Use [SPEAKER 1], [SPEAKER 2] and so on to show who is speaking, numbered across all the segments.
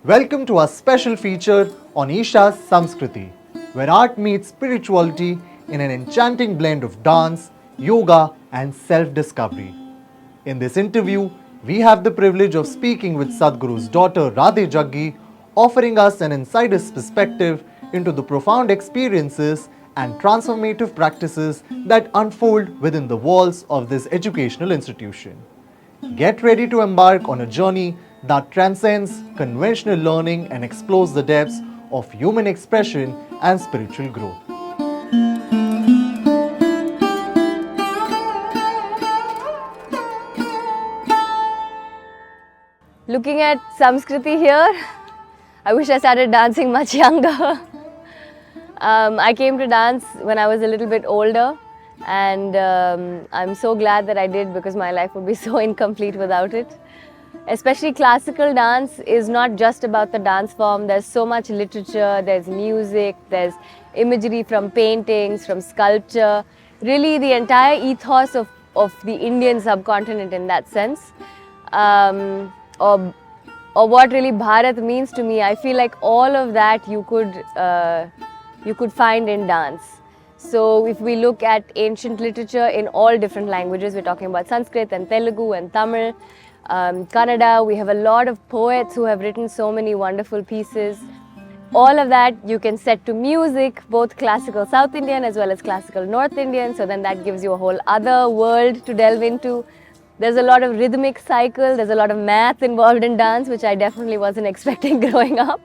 [SPEAKER 1] Welcome to our special feature on Isha's Samskriti, where art meets spirituality in an enchanting blend of dance, yoga, and self discovery. In this interview, we have the privilege of speaking with Sadhguru's daughter Radhe Jaggi, offering us an insider's perspective into the profound experiences and transformative practices that unfold within the walls of this educational institution. Get ready to embark on a journey that transcends conventional learning and explores the depths of human expression and spiritual growth.
[SPEAKER 2] Looking at Samskriti here, I wish I started dancing much younger. I came to dance when I was a little bit older, and I'm so glad that I did, because my life would be so incomplete without it. Especially classical dance is not just about the dance form. There's so much literature, there's music, there's imagery from paintings, from sculpture, really the entire ethos of the Indian subcontinent in that sense. Or what really Bharat means to me, I feel like all of that you could find in dance. So if we look at ancient literature in all different languages, we're talking about Sanskrit and Telugu and Tamil, Kannada, we have a lot of poets who have written so many wonderful pieces. All of that you can set to music, both classical South Indian as well as classical North Indian, so then that gives you a whole other world to delve into. There's a lot of rhythmic cycle, there's a lot of math involved in dance, which I definitely wasn't expecting growing up.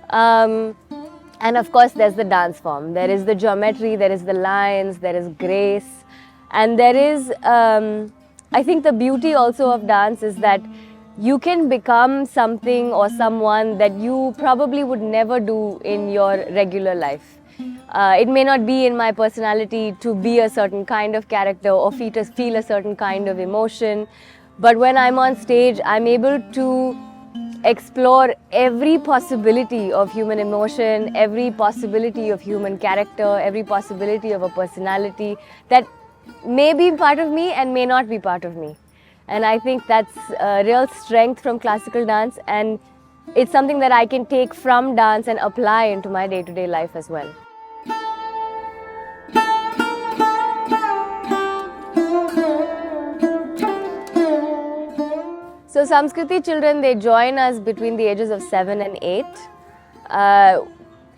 [SPEAKER 2] And of course, there's the dance form. There is the geometry, there is the lines, there is grace. And there is, I think the beauty also of dance is that you can become something or someone that you probably would never do in your regular life. It may not be in my personality to be a certain kind of character or feel a certain kind of emotion, but when I'm on stage, I'm able to explore every possibility of human emotion, every possibility of human character, every possibility of a personality that may be part of me and may not be part of me. And I think that's a real strength from classical dance, and it's something that I can take from dance and apply into my day-to-day life as well. So Samskriti children, they join us between the ages of 7 and 8.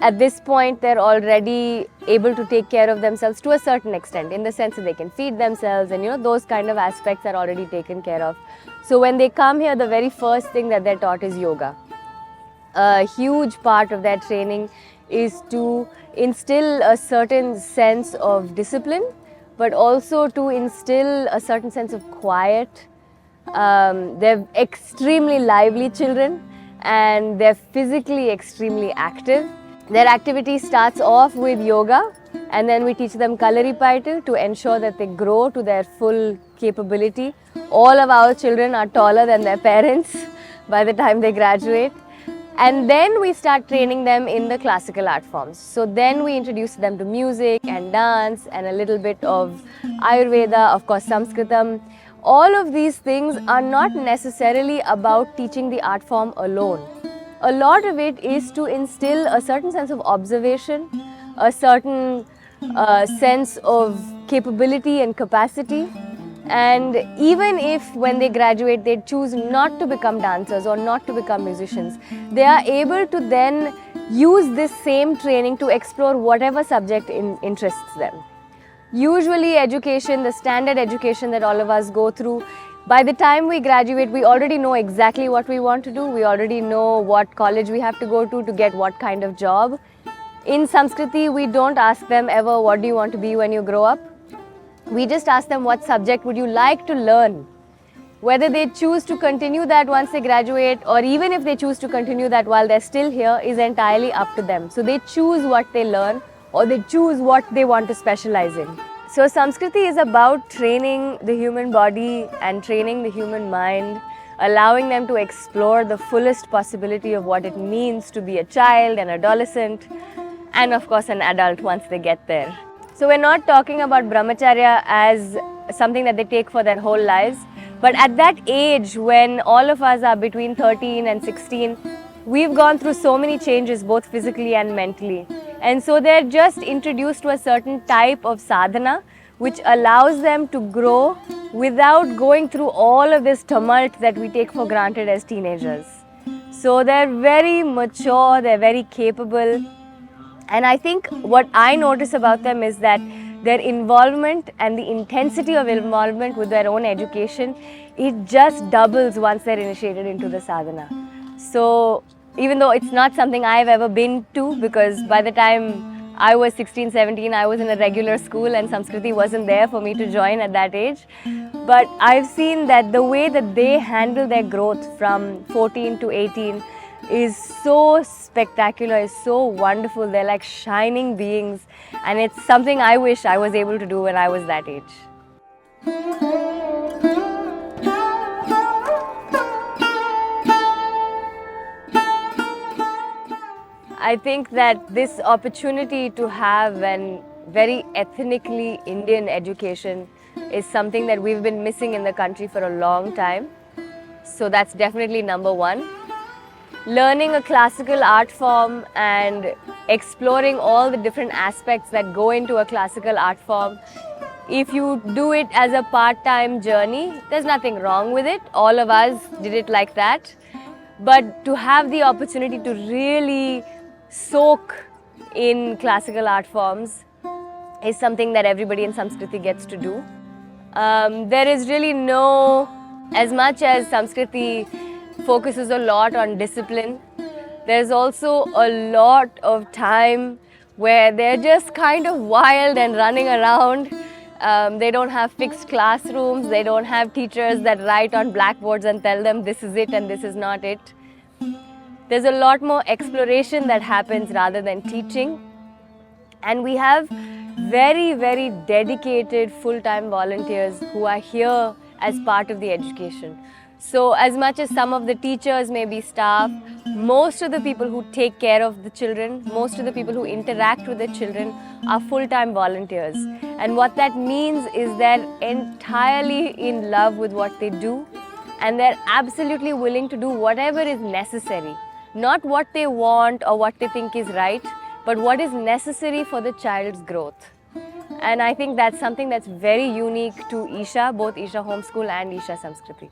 [SPEAKER 2] At this point, they're already able to take care of themselves to a certain extent, in the sense that they can feed themselves, and those kind of aspects are already taken care of. So when they come here, the very first thing that they're taught is yoga. A huge part of their training is to instill a certain sense of discipline, but also to instill a certain sense of quiet. They're extremely lively children, and they're physically extremely active. Their activity starts off with yoga, and then we teach them Kalaripayattu to ensure that they grow to their full capability. All of our children are taller than their parents by the time they graduate. And then we start training them in the classical art forms. So then we introduce them to music and dance and a little bit of Ayurveda, of course Sanskritam. All of these things are not necessarily about teaching the art form alone. A lot of it is to instill a certain sense of observation, a certain sense of capability and capacity. And even if when they graduate they choose not to become dancers or not to become musicians, they are able to then use this same training to explore whatever subject interests them. Usually education, the standard education that all of us go through, by the time we graduate, we already know exactly what we want to do. We already know what college we have to go to get what kind of job. In Samskriti, we don't ask them ever, what do you want to be when you grow up? We just ask them, what subject would you like to learn? Whether they choose to continue that once they graduate, or even if they choose to continue that while they're still here, is entirely up to them. So they choose what they learn, or they choose what they want to specialize in. So Samskriti is about training the human body and training the human mind, allowing them to explore the fullest possibility of what it means to be a child, an adolescent, and of course an adult once they get there. So we're not talking about brahmacharya as something that they take for their whole lives, but at that age when all of us are between 13 and 16, we've gone through so many changes, both physically and mentally. And so they're just introduced to a certain type of sadhana, which allows them to grow without going through all of this tumult that we take for granted as teenagers. So they're very mature, they're very capable. And I think what I notice about them is that their involvement and the intensity of involvement with their own education, it just doubles once they're initiated into the sadhana. So even though it's not something I've ever been to, because by the time I was 16, 17, I was in a regular school and Samskriti wasn't there for me to join at that age. But I've seen that the way that they handle their growth from 14 to 18 is so spectacular, is so wonderful. They're like shining beings, and it's something I wish I was able to do when I was that age. I think that this opportunity to have a very ethnically Indian education is something that we've been missing in the country for a long time. So that's definitely number one. Learning a classical art form and exploring all the different aspects that go into a classical art form. If you do it as a part-time journey, there's nothing wrong with it. All of us did it like that. But to have the opportunity to really soak in classical art forms is something that everybody in Samskriti gets to do. There is really no, as much as Samskriti focuses a lot on discipline, there's also a lot of time where they're just kind of wild and running around. They don't have fixed classrooms, they don't have teachers that write on blackboards and tell them this is it and this is not it. There's a lot more exploration that happens rather than teaching. And we have very, very dedicated full-time volunteers who are here as part of the education. So as much as some of the teachers may be staff, most of the people who take care of the children, most of the people who interact with the children are full-time volunteers. And what that means is they're entirely in love with what they do, and they're absolutely willing to do whatever is necessary. Not what they want or what they think is right, but what is necessary for the child's growth. And I think that's something that's very unique to Isha, both Isha Homeschool and Isha Samskriti.